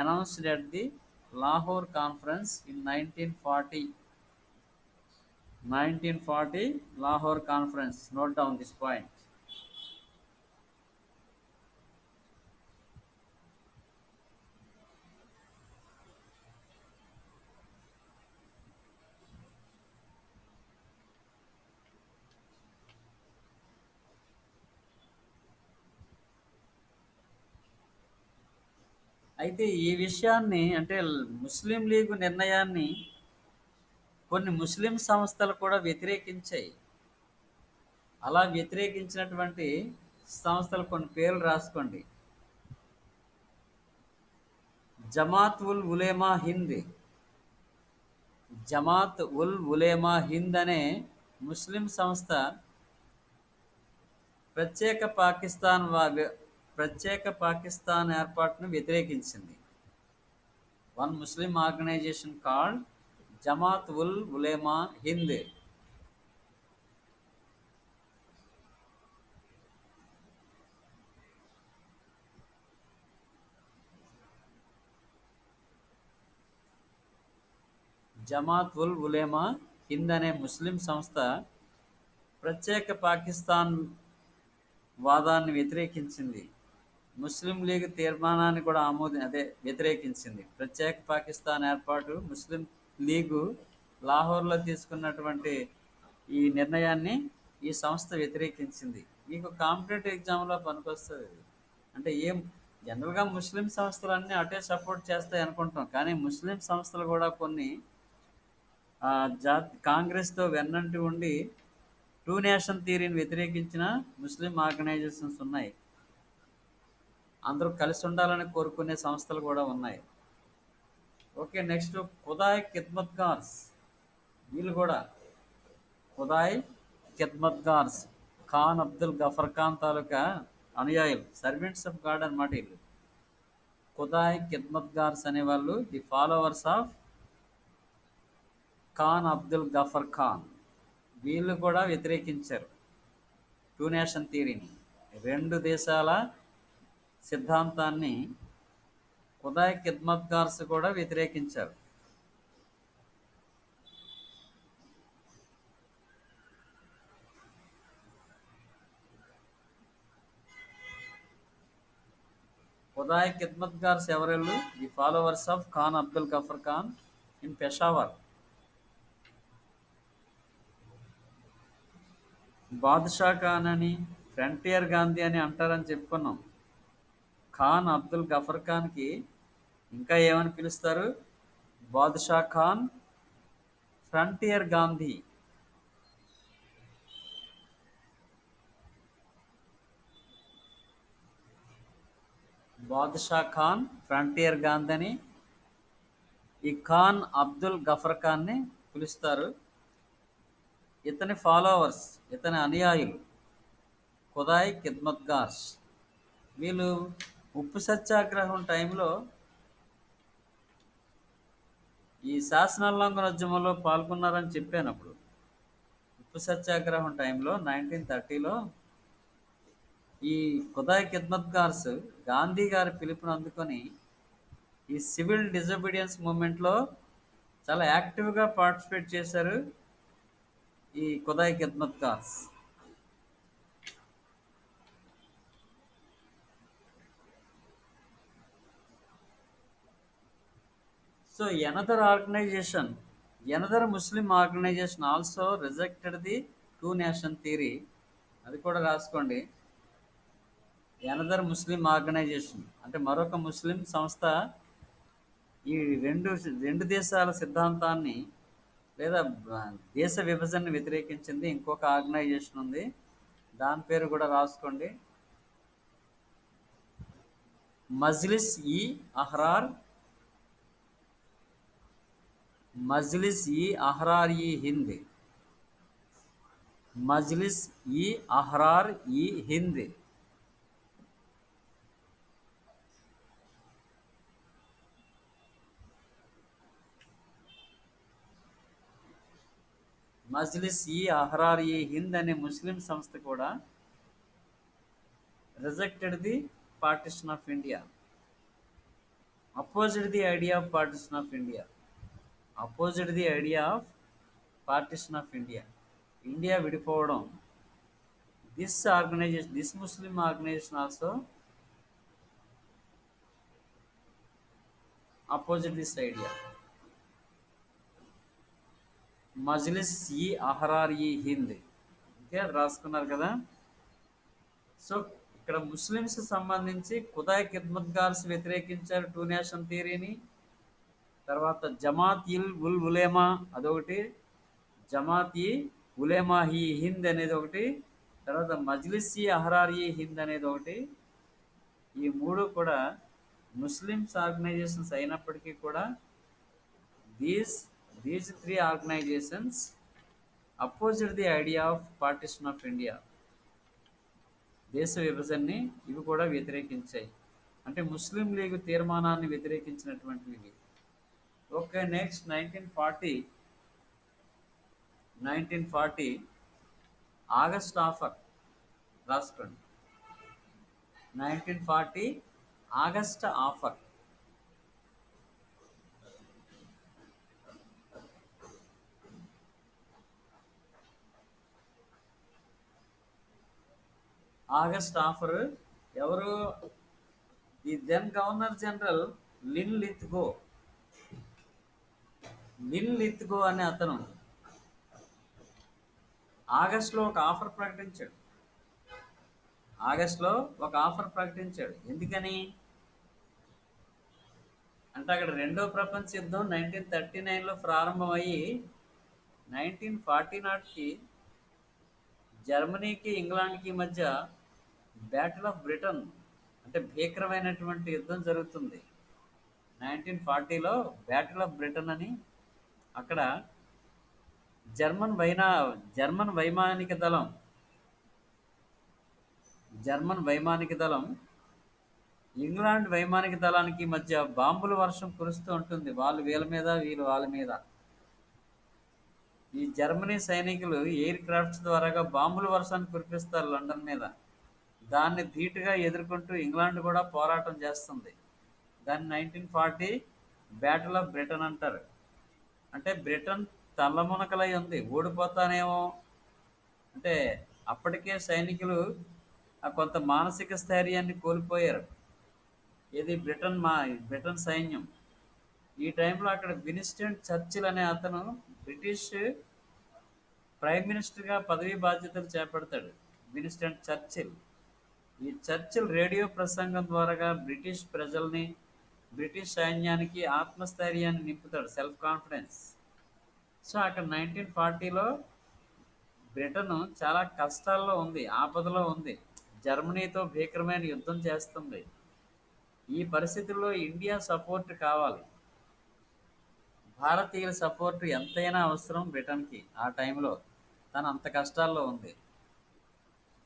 announced at the Lahore conference in 1940 Lahore conference. Note down this point. అయితే ఈ విషయాన్ని, అంటే ముస్లిం లీగ్ నిర్ణయాన్ని కొన్ని ముస్లిం సంస్థలు కూడా వ్యతిరేకించాయి. అలా వ్యతిరేకించినటువంటి సంస్థలు కొన్ని పేర్లు రాసుకోండి. జమాత్ ఉల్ ఉలేమా హింద్ అనే ముస్లిం సంస్థ ప్రత్యేక పాకిస్తాన్ ఏర్పాటును వ్యతిరేకించింది. వన్ ముస్లిం ఆర్గనైజేషన్ కాల్డ్ జమాత్ ఉల్ ఉలేమా హింద్. జమాత్ ఉల్ ఉలేమా హింద్ అనే ముస్లిం సంస్థ ప్రత్యేక పాకిస్తాన్ వాదాన్ని వ్యతిరేకించింది. ముస్లిం లీగ్ తీర్మానాన్ని కూడా వ్యతిరేకించింది. ప్రత్యేక పాకిస్తాన్ ఏర్పాటు ముస్లిం లీగు లాహోర్లో తీసుకున్నటువంటి ఈ నిర్ణయాన్ని ఈ సంస్థ వ్యతిరేకించింది. మీకు కాంపిటేటివ్ ఎగ్జామ్లో పనికొస్తుంది. అంటే జనరల్గా ముస్లిం సంస్థలు అన్నీ అటే సపోర్ట్ చేస్తాయి అనుకుంటాం, కానీ ముస్లిం సంస్థలు కూడా కొన్ని కాంగ్రెస్తో వెన్నంటి ఉండి టూ నేషన్ థియరీని వ్యతిరేకించిన ముస్లిం ఆర్గనైజేషన్స్ ఉన్నాయి. అందరూ కలిసి ఉండాలని కోరుకునే సంస్థలు కూడా ఉన్నాయి. Okay, next Khudai Khidmatgars. వీళ్ళు కూడా ఖుదాయ్ ఖిద్మత్గార్స్ ఖాన్ అబ్దుల్ గఫర్ ఖాన్ తాలూకా అనుయాయులు, సర్వెంట్స్ ఆఫ్ గాడ్ అన్నమాట వీళ్ళు. ఖుదాయ్ ఖిద్మత్గార్స్ అనేవాళ్ళు the followers of Khan Abdul Ghaffar Khan. వీళ్ళు కూడా వ్యతిరేకించారు టూ నేషన్ థియరీని, రెండు దేశాల సిద్ధాంతాన్ని ఖుదాయ్ ఖిద్మత్గార్స్ కూడా వ్యతిరేకించారు. ఖుదాయ్ ఖిద్మత్గార్స్ ఎవరెళ్ళు? The followers of Khan Abdul Ghaffar Khan in Peshawar. Badshah Khan అని, ఫ్రంటియర్ గాంధీ అని అంటారని చెప్పుకున్నాం. ఖాన్ అబ్దుల్ గఫర్ ఖాన్కి ఇంకా ఏమని పిలుస్తారు? బాదుషా ఖాన్, ఫ్రంటియర్ గాంధీ. బాదుషా ఖాన్, ఫ్రంటియర్ గాంధీ అని ఈ ఖాన్ అబ్దుల్ గఫర్ ఖాన్ని పిలుస్తారు. ఇతని ఫాలోవర్స్, ఇతని అనుయాయులు ఖుదాయ్ ఖిద్మత్గార్స్. వీళ్ళు ఉప్పు సత్యాగ్రహం టైంలో ఈ శాసనోల్లంఘనోద్యమంలో పాల్గొన్నారని చెప్పాను. అప్పుడు ఉప్పు సత్యాగ్రహం టైంలో 1930లో ఈ ఖుదాయ్ ఖిద్మత్గార్స్ గాంధీ గారి పిలుపుని అందుకొని ఈ సివిల్ డిజోబీడియన్స్ మూమెంట్లో చాలా యాక్టివ్గా పార్టిసిపేట్ చేశారు ఈ Khudai Khidmatgars. So another Muslim organisation also rejected the two nation theory. అది కూడా రాసుకోండి. ఎనదర్ ముస్లిం ఆర్గనైజేషన్ అంటే మరొక ముస్లిం సంస్థ ఈ రెండు రెండు దేశాల సిద్ధాంతాన్ని లేదా దేశ విభజనని వ్యతిరేకించింది. ఇంకొక ఆర్గనైజేషన్ ఉంది, దాని పేరు కూడా రాసుకోండి. మజ్లిస్ ఈ అహ్రార్ మజ్లిస్ ఈ అహ్రార్ ఈ హింద్. మజ్లిస్ ఈ అహ్రార్ ఈ హింద్. మజ్లిస్ ఈ అహ్రార్ ఈ హింద్ అనే ముస్లిం సంస్థ కూడా rejected the partition of India, opposed the idea of partition of India. Opposed the idea of partition of India. India విడిపోవడం. This Muslim organisation also opposite this idea. Majlis ఈ అహ్రార్ ఈ హింద్. ఓకే, అది రాసుకున్నారు కదా. సో ఇక్కడ ముస్లిమ్స్ సంబంధించి ఖుదాయ్ ఖిద్మత్గార్స్ వ్యతిరేకించారు టూ నేషన్ థియరీని. తర్వాత జమాత్ ఇల్ ఉల్ ఉలేమా అదొకటి, జమాత్ ఈ ఉలేమా ఈ హింద్ అనేది ఒకటి, తర్వాత మజ్లిస్ ఈ అహ్రార్ ఈ హింద్ అనేది ఒకటి. ఈ మూడు కూడా ముస్లిమ్స్ ఆర్గనైజేషన్స్ అయినప్పటికీ కూడా these three organisations opposite the idea of partition of India, దేశ విభజనని ఇవి కూడా వ్యతిరేకించాయి. అంటే ముస్లిం లీగ్ తీర్మానాన్ని వ్యతిరేకించినటువంటివి. ఓకే, నెక్స్ట్ 1940 ఆగస్ట్ ఆఫర్ రాసుకోండి. 1940 ఆగస్ట్ ఆఫర్. ఆగస్ట్ ఆఫర్ ఎవరు? The then governor general Linlithgow. Linlithgow అనే అతను ఆగస్టులో ఒక ఆఫర్ ప్రకటించాడు. ఎందుకని అంటే అక్కడ రెండో ప్రపంచ యుద్ధం 1939లో ప్రారంభమయ్యి 1940 నాటికి జర్మనీకి ఇంగ్లాండ్కి మధ్య బ్యాటిల్ ఆఫ్ బ్రిటన్ అంటే భీకరమైనటువంటి యుద్ధం జరుగుతుంది. 1940లో బ్యాటిల్ ఆఫ్ బ్రిటన్ అని అక్కడ జర్మన్ వైమానిక దళం ఇంగ్లాండ్ వైమానిక దళానికి మధ్య బాంబుల వర్షం కురుస్తూ ఉంటుంది. వాళ్ళు వీళ్ళ మీద, వీళ్ళు వాళ్ళ మీద. ఈ జర్మనీ సైనికులు ఎయిర్ క్రాఫ్ట్స్ ద్వారాగా బాంబుల వర్షాన్ని కురిపిస్తారు లండన్ మీద. దాన్ని ధీటుగా ఎదుర్కొంటూ ఇంగ్లాండ్ కూడా పోరాటం చేస్తుంది. దాన్ని 1940 బ్యాటిల్ ఆఫ్ బ్రిటన్ అంటారు. అంటే బ్రిటన్ తల్లమునకలై ఉంది, ఓడిపోతానేమో అంటే అప్పటికే సైనికులు కొంత మానసిక స్థైర్యాన్ని కోల్పోయారు. ఇది బ్రిటన్ సైన్యం. ఈ టైంలో అక్కడ విన్స్టన్ చర్చిల్ అనే అతను బ్రిటిష్ ప్రైమ్ మినిస్టర్గా పదవీ బాధ్యతలు చేపడతాడు. విన్స్టన్ చర్చిల్ ఈ చర్చిల్ రేడియో ప్రసంగం ద్వారాగా బ్రిటిష్ ప్రజల్ని, బ్రిటిష్ సైన్యానికి ఆత్మస్థైర్యాన్ని నింపుతాడు, సెల్ఫ్ కాన్ఫిడెన్స్. సో అక్కడ 1940లో బ్రిటన్ చాలా కష్టాల్లో ఉంది, ఆపదలో ఉంది, జర్మనీతో భీకరమైన యుద్ధం చేస్తుంది. ఈ పరిస్థితుల్లో ఇండియా సపోర్ట్ కావాలి, భారతీయుల సపోర్ట్ ఎంతైనా అవసరం బ్రిటన్కి. ఆ టైంలో తను అంత కష్టాల్లో ఉంది.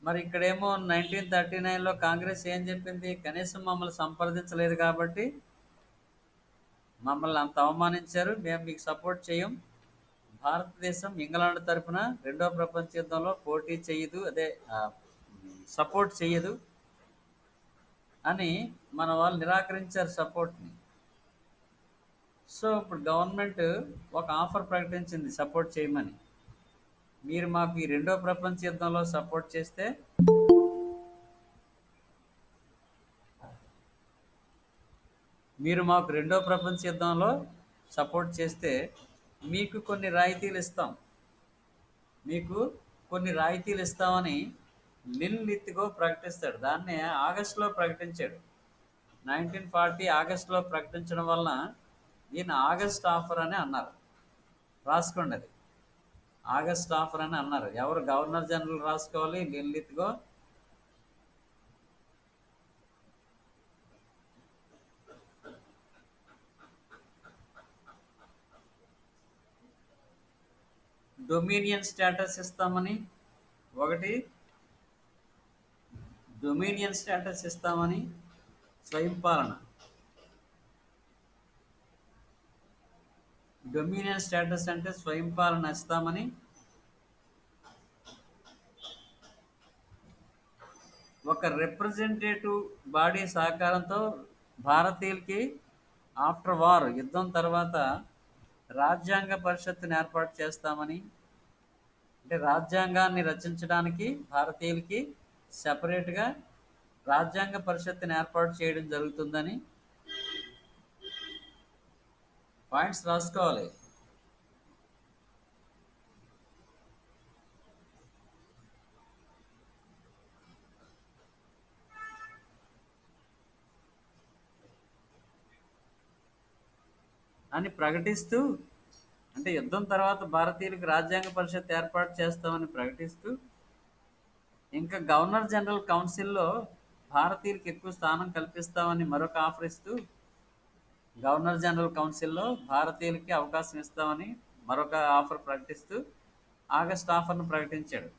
మరి ఇక్కడేమో 1939లో కాంగ్రెస్ ఏం చెప్పింది, కనీసం మమ్మల్ని సంప్రదించలేదు కాబట్టి మమ్మల్ని అంత అవమానించారు, మేము మీకు సపోర్ట్ చేయం, భారతదేశం ఇంగ్లాండ్ తరపున రెండో ప్రపంచ యుద్ధంలో పోటీ చేయదు, అదే సపోర్ట్ చేయదు అని మన వాళ్ళు నిరాకరించారు సపోర్ట్ని. సో ఇప్పుడు గవర్నమెంట్ ఒక ఆఫర్ ప్రకటించింది సపోర్ట్ చేయమని. మీరు మాకు ఈ రెండో ప్రపంచ యుద్ధంలో సపోర్ట్ చేస్తే మీరు మాకు రెండో ప్రపంచ యుద్ధంలో సపోర్ట్ చేస్తే మీకు కొన్ని రాయితీలు ఇస్తాం, మీకు కొన్ని రాయితీలు ఇస్తామని లిన్ లిత్గో ప్రకటిస్తాడు. దాన్నే ఆగస్టులో ప్రకటించాడు. 1940 ఆగస్టులో ప్రకటించడం వలన దీన్ని ఆగస్ట్ ఆఫర్ అని అన్నారు. రాసుకోండి, అది ఆగస్ట్ ఆఫర్ అని అన్నారు. ఎవరు, గవర్నర్ జనరల్ రాసుకోవాలి, లిన్ లిత్గో. డొమినియన్ స్టేటస్ ఇస్తామని, ఒకటి డొమినియన్ స్టేటస్ ఇస్తామని, స్వయం పాలన. డొమినియన్ స్టేటస్ అంటే స్వయం పాలన ఇస్తామని, ఒక రిప్రజెంటేటివ్ బాడీ సహకారంతో భారతీయులకి ఆఫ్టర్ వార్, యుద్ధం తర్వాత రాజ్యాంగ పరిషత్తుని ఏర్పాటు చేస్తామని, అంటే రాజ్యాంగాన్ని రచించడానికి భారతీయులకి సెపరేట్గా రాజ్యాంగ పరిషత్తుని ఏర్పాటు చేయడం జరుగుతుందని పాయింట్స్ రాసుకోవాలి. అని ప్రకటిస్తూ, అంటే యుద్ధం తర్వాత భారతీయులకు రాజ్యాంగ పరిషత్ ఏర్పాటు చేస్తామని ప్రకటిస్తూ, ఇంకా గవర్నర్ జనరల్ కౌన్సిల్లో భారతీయులకు ఎక్కువ స్థానం కల్పిస్తామని మరొక ఆఫర్ ఇస్తూ, గవర్నర్ జనరల్ కౌన్సిల్లో భారతీయులకి అవకాశం ఇస్తామని మరొక ఆఫర్ ప్రకటిస్తూ ఆగస్ట్ ఆఫర్ను ప్రకటించాడు.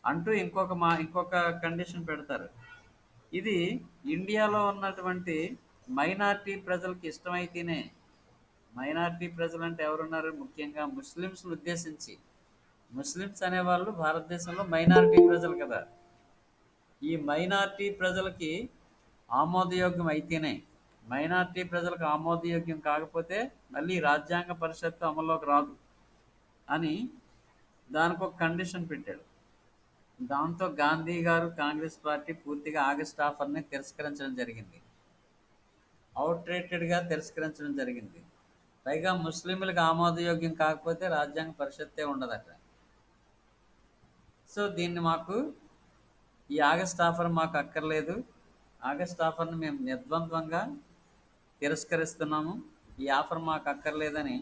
అంటూ ఇంకొక కండిషన్ పెడతారు. ఇది ఇండియాలో ఉన్నటువంటి మైనారిటీ ప్రజలకి ఇష్టమైతేనే, మైనారిటీ ప్రజలు అంటే ఎవరున్నారు, ముఖ్యంగా ముస్లిమ్స్ను ఉద్దేశించి. ముస్లిమ్స్ అనేవాళ్ళు భారతదేశంలో మైనారిటీ ప్రజలు కదా. ఈ మైనారిటీ ప్రజలకి ఆమోదయోగ్యం అయితేనే, మైనారిటీ ప్రజలకు ఆమోదయోగ్యం కాకపోతే మళ్ళీ రాజ్యాంగ పరిషత్తు అమల్లోకి రాదు అని దానికి ఒక కండిషన్ పెట్టాడు. దాంతో గాంధీ గారు, కాంగ్రెస్ పార్టీ పూర్తిగా ఆగస్ట్ ఆఫర్ని తిరస్కరించడం జరిగింది, అవుట్రేటెడ్గా తిరస్కరించడం జరిగింది. పైగా ముస్లింలకు ఆమోదయోగ్యం కాకపోతే రాజ్యాంగ పరిషత్తే ఉండదట. సో దీన్ని మాకు, ఈ ఆగస్ట్ ఆఫర్ మాకు అక్కర్లేదు, ఆగస్ట్ ఆఫర్ని మేము నిర్ద్వంద్వంగా తిరస్కరిస్తున్నాము, ఈ ఆఫర్ మాకు అక్కర్లేదని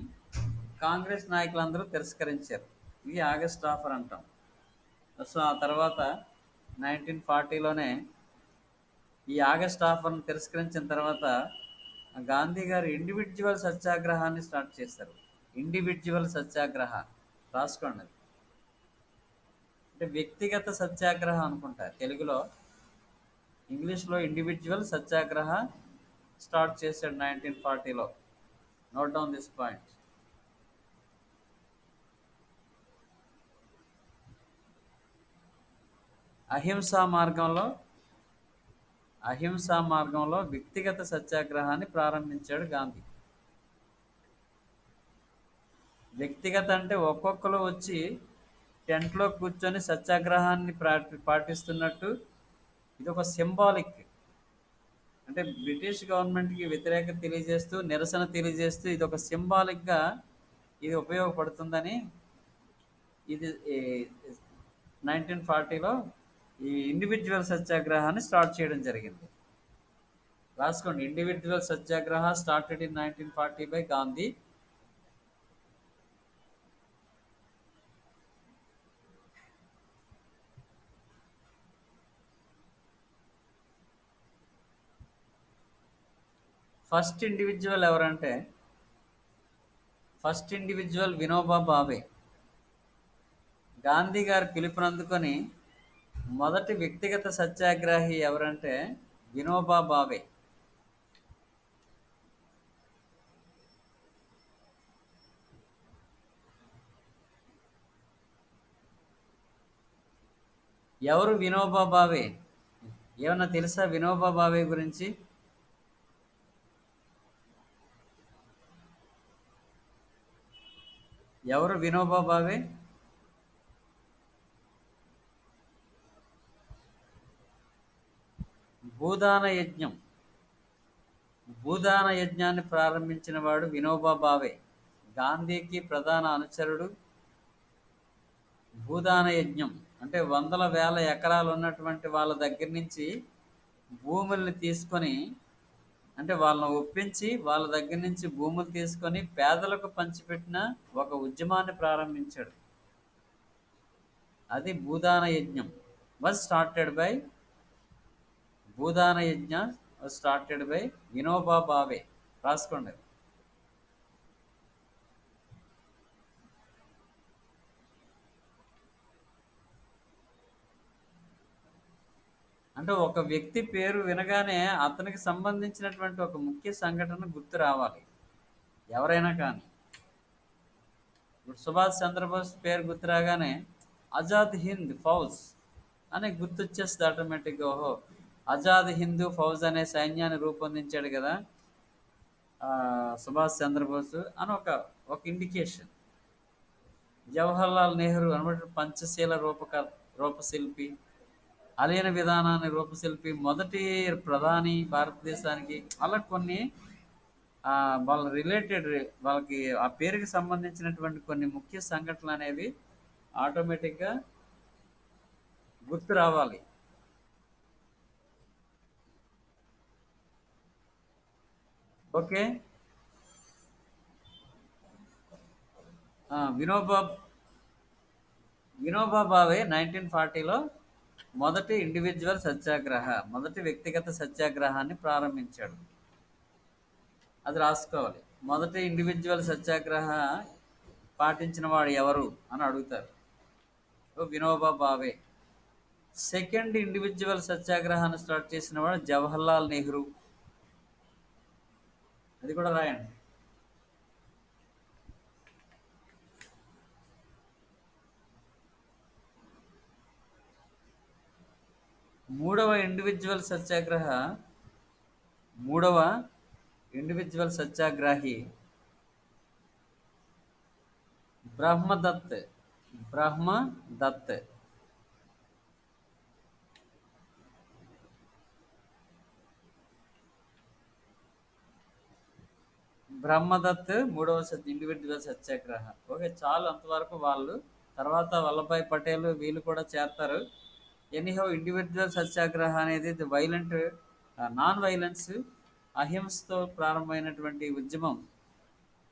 కాంగ్రెస్ నాయకులందరూ తిరస్కరించారు. ఇది ఆగస్ట్ ఆఫర్ అంటాం. సో ఆ తర్వాత 1940లోనే ఈ ఆగస్ట్ ఆఫర్ను తిరస్కరించిన తర్వాత గాంధీ గారు ఇండివిజువల్ సత్యాగ్రహాన్ని స్టార్ట్ చేశారు. ఇండివిజువల్ సత్యాగ్రహ రాసుకోండి, అంటే వ్యక్తిగత సత్యాగ్రహం అనుకుంటా తెలుగులో. ఇంగ్లీష్లో ఇండివిజువల్ సత్యాగ్రహ స్టార్ట్ చేశాడు 1940లో. Note down this point. అహింసా మార్గంలో వ్యక్తిగత సత్యాగ్రహాన్ని ప్రారంభించాడు గాంధీ. వ్యక్తిగత అంటే ఒక్కొక్కరు వచ్చి టెంట్లో కూర్చొని సత్యాగ్రహాన్ని పాటిస్తున్నట్టు. ఇది ఒక సింబాలిక్, అంటే బ్రిటిష్ గవర్నమెంట్కి వ్యతిరేకత తెలియజేస్తూ, నిరసన తెలియజేస్తూ, ఇది ఒక సింబాలిక్గా ఇది ఉపయోగపడుతుందని ఇది 1940లో ఈ ఇండివిజువల్ సత్యాగ్రహాన్ని స్టార్ట్ చేయడం జరిగింది. రాసుకోండి, individual Satyagraha started in 1940 by Gandhi. First individual ఎవరంటే ఫస్ట్ ఇండివిజువల్ వినోబా భావే. గాంధీ గారి పిలుపునందుకొని మొదటి వ్యక్తిగత సత్యాగ్రహి ఎవరంటే వినోబా భావే. ఎవరు వినోబా భావే? ఏమన్నా తెలుసా వినోబా భావే గురించి? ఎవరు వినోబా భావే? భూదాన యజ్ఞం భూదాన యజ్ఞాన్ని ప్రారంభించిన వాడు వినోబా భావే. గాంధీకి ప్రధాన అనుచరుడు. భూదాన యజ్ఞం అంటే వందల వేల ఎకరాలు ఉన్నటువంటి వాళ్ళ దగ్గర నుంచి భూముల్ని తీసుకొని, అంటే వాళ్ళని ఒప్పించి వాళ్ళ దగ్గర నుంచి భూములు తీసుకొని పేదలకు పంచిపెట్టిన ఒక ఉద్యమాన్ని ప్రారంభించాడు. అది భూదాన యజ్ఞం. వాజ్ స్టార్టెడ్ బై భూదాన యజ్ఞ స్టార్టెడ్ బై వినోబా భావే. రాసుకోండి. అంటే ఒక వ్యక్తి పేరు వినగానే అతనికి సంబంధించినటువంటి ఒక ముఖ్య సంఘటన గుర్తు రావాలి, ఎవరైనా కానీ. ఇప్పుడు సుభాష్ చంద్రబోస్ పేరు గుర్తు రాగానే ఆజాద్ హింద్ ఫౌజ్ అని గుర్తొచ్చేస్తుంది ఆటోమేటిక్గా. ఓహో, ఆజాద్ హిందూ ఫౌజ్ అనే సైన్యాన్ని రూపొందించాడు కదా సుభాష్ చంద్రబోస్ అని ఒక ఒక ఇండికేషన్. జవహర్లాల్ నెహ్రూ అనమాట పంచశీల రూపశిల్పి, అలీన విధానాన్ని రూపశిల్పి, మొదటి ప్రధాని భారతదేశానికి. అలా కొన్ని వాళ్ళ రిలేటెడ్, వాళ్ళకి ఆ పేరుకి సంబంధించినటువంటి కొన్ని ముఖ్య సంఘటనలు అనేవి ఆటోమేటిక్గా గుర్తు రావాలి. ఓకే. వినోబా వినోబా భావే 1940లో మొదటి ఇండివిజువల్ సత్యాగ్రహ, మొదటి వ్యక్తిగత సత్యాగ్రహాన్ని ప్రారంభించాడు. అది రాసుకోవాలి. మొదటి ఇండివిజువల్ సత్యాగ్రహ పాటించిన వాడు ఎవరు అని అడుగుతారు. వినోబా భావే. సెకండ్ ఇండివిజువల్ సత్యాగ్రహాన్ని స్టార్ట్ చేసిన వాడు జవహర్లాల్ నెహ్రూ. అది కూడా రాయండి. మూడవ ఇండివిజువల్ సత్యాగ్రహి బ్రహ్మదత్. బ్రహ్మదత్ బ్రహ్మదత్ మూడవ ఇండివిజువల్ సత్యాగ్రహ. ఓకే, చాలు అంతవరకు. వాళ్ళు తర్వాత వల్లభాయ్ పటేల్ వీళ్ళు కూడా చేస్తారు. ఎనీహౌ, ఇండివిజువల్ సత్యాగ్రహ అనేది వైలెంట్, నాన్ వైలెన్స్, అహింసతో ప్రారంభమైనటువంటి ఉద్యమం.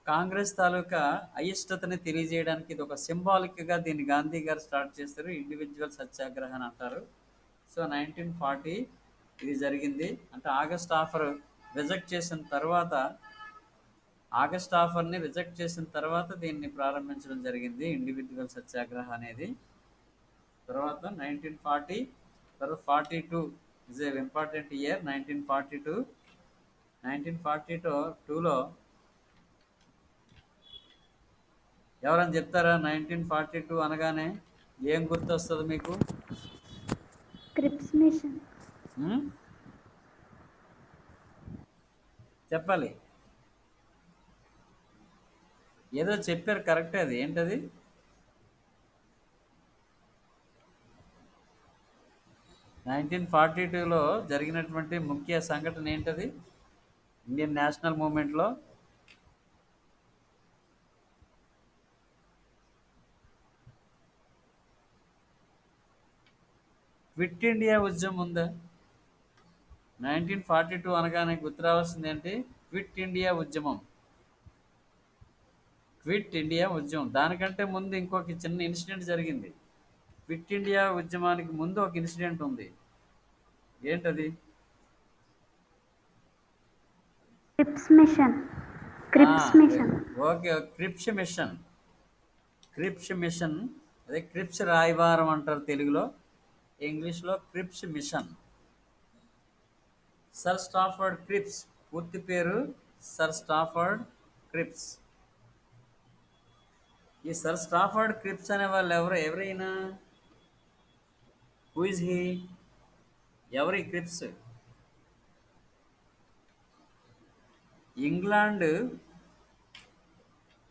కాంగ్రెస్ తాలూకా అయిష్టతని తెలియజేయడానికి ఇది ఒక సింబాలిక్గా దీన్ని గాంధీ గారు స్టార్ట్ చేస్తారు. ఇండివిజువల్ సత్యాగ్రహ అని అంటారు. సో 1940 ఇది జరిగింది. అంటే ఆగస్ట్ ఆఫర్ని రిజెక్ట్ చేసిన తర్వాత దీన్ని ప్రారంభించడం జరిగింది, ఇండివిజువల్ సత్యాగ్రహ అనేది. తర్వాత 1940, తర్వాత 42 ఇస్ ఏ ఇంపార్టెంట్ ఇయర్. 1942లో ఎవరని చెప్తారా? 1942 అనగానే ఏం గుర్తొస్తుంది మీకు? క్రిప్స్ మిషన్. చెప్పాలి. ఏదో చెప్పారు, కరెక్టే. అది ఏంటది? 1942లో జరిగినటువంటి ముఖ్య సంఘటన ఏంటది ఇండియన్ నేషనల్ మూమెంట్లో? క్విట్ ఇండియా ఉద్యమం ఉందా? 1942 అనగానే గుర్తు రావాల్సింది ఏంటి? క్విట్ ఇండియా ఉద్యమం. క్విట్ ఇండియా ఉద్యమం. దానికంటే ముందు ఇంకొక చిన్న ఇన్సిడెంట్ జరిగింది. క్విట్ ఇండియా ఉద్యమానికి ముందు ఒక ఇన్సిడెంట్ ఉంది. ఏంటది? Cripps mission. ఆ, Cripps mission. Okay. Cripps mission. Cripps mission. అదే క్రిప్స్ రాయబారం అంటారు తెలుగులో, ఇంగ్లీష్లో Cripps mission. Sir Stafford Cripps పూర్తి పేరు సర్ స్టాఫర్డ్ క్రిప్స్. ఈ సర్ స్టాఫర్డ్ క్రిప్స్ అనే వాళ్ళు ఎవరైనా హూ ఇస్ హీ? ఎవరి క్రిప్స్? ఇంగ్లాండ్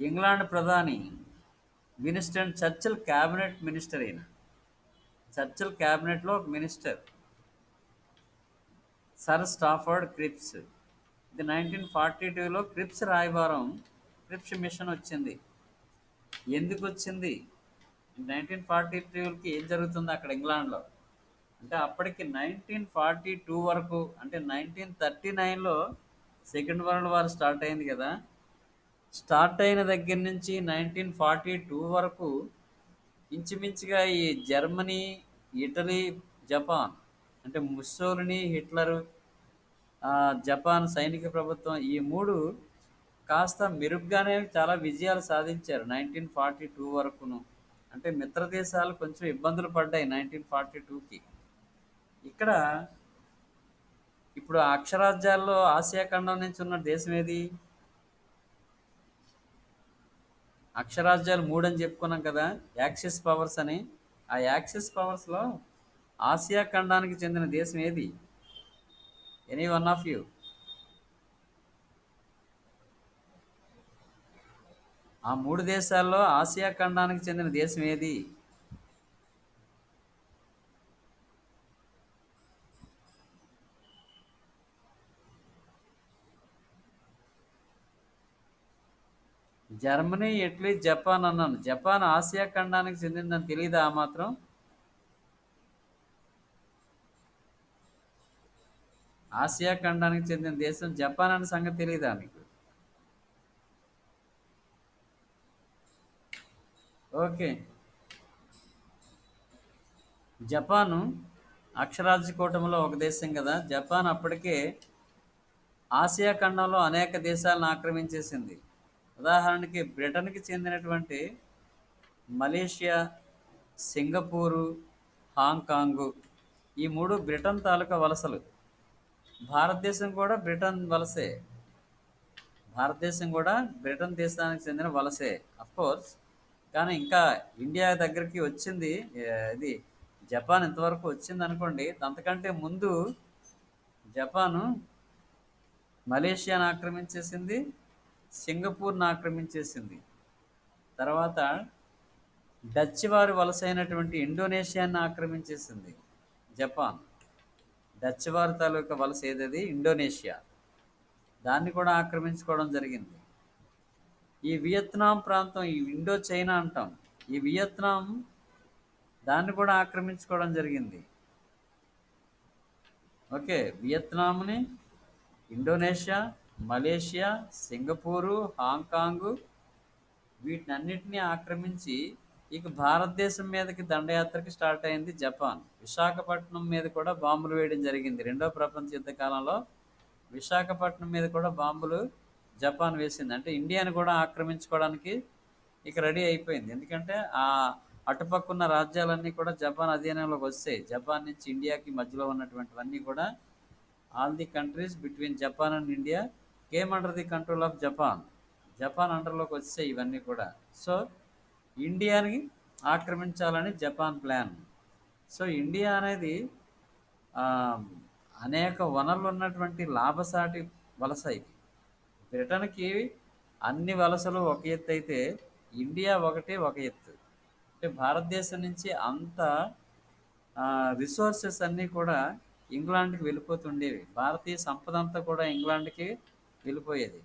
ఇంగ్లాండ్ ప్రధాని విన్స్టన్ చర్చిల్ క్యాబినెట్ మినిస్టర్ అయిన చర్చిల్ క్యాబినెట్లో ఒక మినిస్టర్ సర్ స్టాఫర్డ్ క్రిప్స్. ఇది 1942లో క్రిప్స్ రాయబారం, క్రిప్స్ మిషన్ వచ్చింది. ఎందుకు వచ్చింది? 1942కి ఏం జరుగుతుంది అక్కడ ఇంగ్లాండ్లో అంటే, అప్పటికి 1942 వరకు, అంటే 1939లో సెకండ్ వరల్డ్ వార్ స్టార్ట్ అయింది కదా. స్టార్ట్ అయిన దగ్గర నుంచి 1942 వరకు ఇంచుమించుగా ఈ జర్మనీ, ఇటలీ, జపాన్, అంటే ముస్సోలిని, హిట్లరు, జపాన్ సైనిక ప్రభుత్వం, ఈ మూడు కాస్త మెరుగ్గానే చాలా విజయాలు సాధించారు 1942 వరకును. అంటే మిత్ర దేశాలు కొంచెం ఇబ్బందులు పడ్డాయి 1942కి. ఇక్కడ ఇప్పుడు అక్షరాజ్యాల్లో ఆసియా ఖండం నుంచి ఉన్న దేశం ఏది? అక్షరాజ్యాలు మూడు అని చెప్పుకున్నాం కదా, యాక్సిస్ పవర్స్ అని. ఆ యాక్సిస్ పవర్స్లో ఆసియా ఖండానికి చెందిన దేశం ఏది? Any one of you. ఆ మూడు దేశాల్లో ఆసియా ఖండానికి చెందిన దేశం ఏది? జర్మనీ, ఇటలీ, జపాన్ అన్నాను. జపాన్ ఆసియా ఖండానికి చెందిందని తెలియదా ఆ మాత్రం? ఆసియా ఖండానికి చెందిన దేశం జపాన్ అనే సంగతి తెలియదా మీకు? ఓకే. జపాను అక్షరాజ్య కూటమిలో ఒక దేశం కదా. జపాన్ అప్పటికే ఆసియా ఖండంలో అనేక దేశాలను ఆక్రమించేసింది. ఉదాహరణకి బ్రిటన్కి చెందినటువంటి మలేషియా, సింగపూరు, హాంకాంగు, ఈ మూడు బ్రిటన్ తాలూకా వలసలు. భారతదేశం కూడా బ్రిటన్ వలసే. భారతదేశం కూడా బ్రిటన్ దేశానికి చెందిన వలసే కోర్స్. కానీ ఇంకా ఇండియా దగ్గరికి వచ్చింది ఇది జపాన్ ఇంతవరకు వచ్చింది అనుకోండి. అంతకంటే ముందు జపాను మలేషియాను ఆక్రమించేసింది, సింగపూర్ను ఆక్రమించేసింది. తర్వాత డచ్ వారి వలస అయినటువంటి ఇండోనేషియాను ఆక్రమించేసింది జపాన్. డచ్ వారి తాలూకా వలస ఏదది? ఇండోనేషియా. దాన్ని కూడా ఆక్రమించుకోవడం జరిగింది. ఈ వియత్నాం ప్రాంతం, ఈ ఇండో చైనా అంటాం, ఈ వియత్నాం దాన్ని కూడా ఆక్రమించుకోవడం జరిగింది. ఓకే. వియత్నాంని, ఇండోనేషియా, మలేషియా, సింగపూరు, హాంకాంగు, వీటినన్నిటినీ ఆక్రమించి ఇక భారతదేశం మీదకి దండయాత్రకి స్టార్ట్ అయింది జపాన్. విశాఖపట్నం మీద కూడా బాంబులు వేయడం జరిగింది. రెండో ప్రపంచ యుద్ధ కాలంలో విశాఖపట్నం మీద కూడా బాంబులు జపాన్ వేసింది. అంటే ఇండియాని కూడా ఆక్రమించుకోవడానికి ఇక రెడీ అయిపోయింది. ఎందుకంటే ఆ అటుపక్కున్న రాజ్యాలన్నీ కూడా జపాన్ అధీనంలోకి వస్తాయి. జపాన్ నుంచి ఇండియాకి మధ్యలో ఉన్నటువంటివన్నీ కూడా, all the countries between Japan and India came under the control of Japan. Japan అండర్లోకి వచ్చాయి ఇవన్నీ కూడా. సో ఇండియాని ఆక్రమించాలని జపాన్ ప్లాన్. సో ఇండియా అనేది ఆ, అనేక వనరులు ఉన్నటువంటి లాభసాటి వలస ఇది. బ్రిటన్కి అన్ని వలసలు ఒక ఎత్తు అయితే, ఇండియా ఒకటే ఒక ఎత్తు. అంటే భారతదేశం నుంచి అంత రిసోర్సెస్ అన్నీ కూడా ఇంగ్లాండ్కి వెళ్ళిపోతుండేవి. భారతీయ సంపద అంతా కూడా ఇంగ్లాండ్కి వెళ్ళిపోయేది.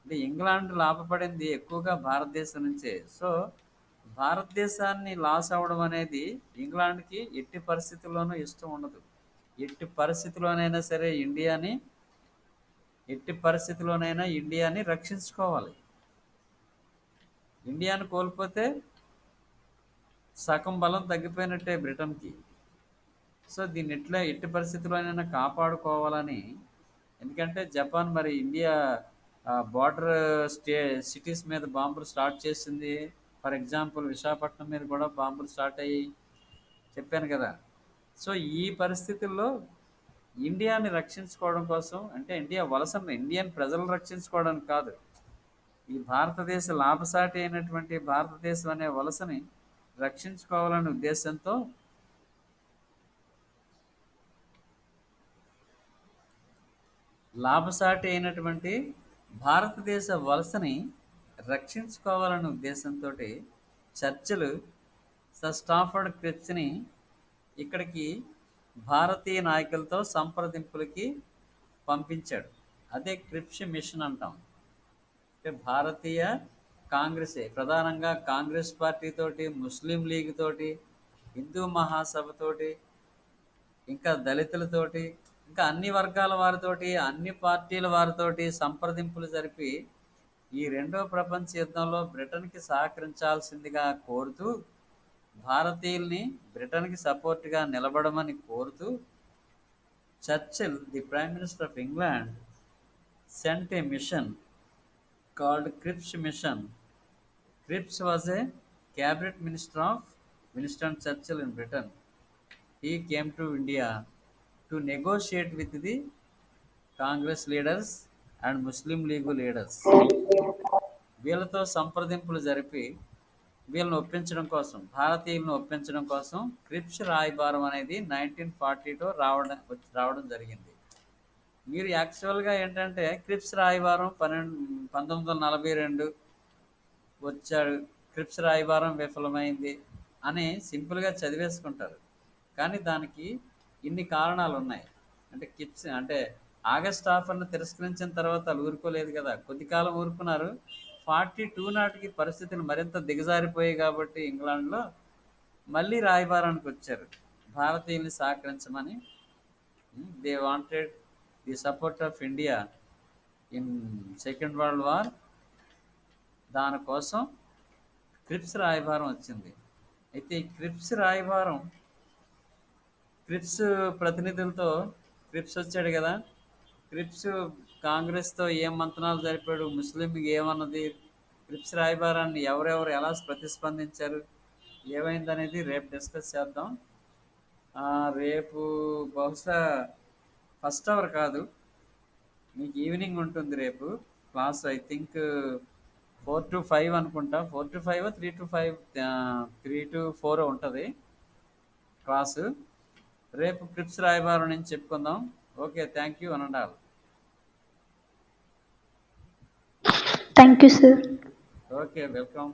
అంటే ఇంగ్లాండ్ లాభపడింది ఎక్కువగా భారతదేశం నుంచే. సో భారతదేశాన్ని లాస్ అవ్వడం అనేది ఇంగ్లాండ్కి ఎట్టి పరిస్థితుల్లోనూ ఇష్టం ఉండదు. ఎట్టి పరిస్థితిలోనైనా సరే ఇండియాని రక్షించుకోవాలి. ఇండియాని కోల్పోతే సగం బలం తగ్గిపోయినట్టే బ్రిటన్కి. సో దీన్ని ఎట్టి పరిస్థితుల్లోనైనా కాపాడుకోవాలని, ఎందుకంటే జపాన్ మరి ఇండియా బార్డర్ సిటీస్ మీద బాంబులు స్టార్ట్ చేసింది. ఫర్ ఎగ్జాంపుల్ విశాఖపట్నం మీద కూడా బాంబులు స్టార్ట్ అయ్యి చెప్పాను కదా. సో ఈ పరిస్థితుల్లో ఇండియాని రక్షించుకోవడం కోసం, అంటే ఇండియన్ ప్రజలను రక్షించుకోవడానికి కాదు, ఈ భారతదేశ లాభసాటి అయినటువంటి భారతదేశం అనే వలసని రక్షించుకోవాలనే ఉద్దేశంతో లాభసాటి అయినటువంటి భారతదేశ వలసని రక్షించుకోవాలనే ఉద్దేశంతో చర్చిలు సర్ స్టాఫర్డ్ క్రిప్స్ని ఇక్కడికి భారతీయ నాయకులతో సంప్రదింపులకి పంపించాడు. అదే క్రిప్స్ మిషన్ అంటాం. అంటే భారతీయ ప్రధానంగా కాంగ్రెస్ పార్టీతోటి, ముస్లిం లీగ్ తోటి, హిందూ మహాసభతోటి, ఇంకా దళితులతోటి, ఇంకా అన్ని వర్గాల వారితోటి, అన్ని పార్టీల వారితోటి సంప్రదింపులు జరిపి ఈ రెండో ప్రపంచ యుద్ధంలో బ్రిటన్కి సహకరించాల్సిందిగా కోరుతూ, భారతీయుల్ని బ్రిటన్కి సపోర్ట్గా నిలబడమని కోరుతూ Churchill, the prime minister of England, sent a mission called Cripps Mission. Cripps was a cabinet minister of Winston Churchill in Britain. He came to India to negotiate with the Congress leaders and Muslim League leaders. వీళ్ళతో సంప్రదింపులు జరిపి వీళ్ళని ఒప్పించడం కోసం, భారతీయులను ఒప్పించడం కోసం క్రిప్స్ రాయబారం అనేది 1940లో రావడం జరిగింది. మీరు యాక్చువల్గా ఏంటంటే క్రిప్స్ రాయబారం 1942 వచ్చాడు, క్రిప్స్ రాయబారం విఫలమైంది అని సింపుల్గా చదివేసుకుంటారు. కానీ దానికి ఇన్ని కారణాలు ఉన్నాయి. అంటే ఆగస్ట్ ఆఫర్ను తిరస్కరించిన తర్వాత వాళ్ళు ఊరుకోలేదు కదా, కొద్ది కాలం ఊరుకున్నారు. 42 నాటికి పరిస్థితులు మరింత దిగజారిపోయాయి కాబట్టి ఇంగ్లాండ్లో మళ్ళీ రాయబారానికి వచ్చారు భారతీయుల్ని సహకరించమని. They wanted the support of India in second world war. దానికోసం క్రిప్స్ రాయబారం వచ్చింది. అయితే ఈ క్రిప్స్ ప్రతినిధులతో క్రిప్స్ వచ్చాడు కదా, క్రిప్స్ కాంగ్రెస్తో ఏం మంతనాలు జరిపాడు, ముస్లిం లీగ్ ఏమన్నది, క్రిప్స్ రాయబారాన్ని ఎవరెవరు ఎలా ప్రతిస్పందించారు, ఏమైందనేది రేపు డిస్కస్ చేద్దాం. రేపు బహుశా ఫస్ట్ అవర్ కాదు, మీకు ఈవినింగ్ ఉంటుంది రేపు క్లాస్. ఐ థింక్ 4 to 5 అనుకుంటా, 4 to 5, 3 to 5, 3 to 4 ఉంటుంది క్లాసు. రేపు క్రిప్స్ రాయబారం నుంచి చెప్పుకుందాం. ఓకే, థ్యాంక్ యూ అనండాల్. Thank you, sir. Okay, welcome.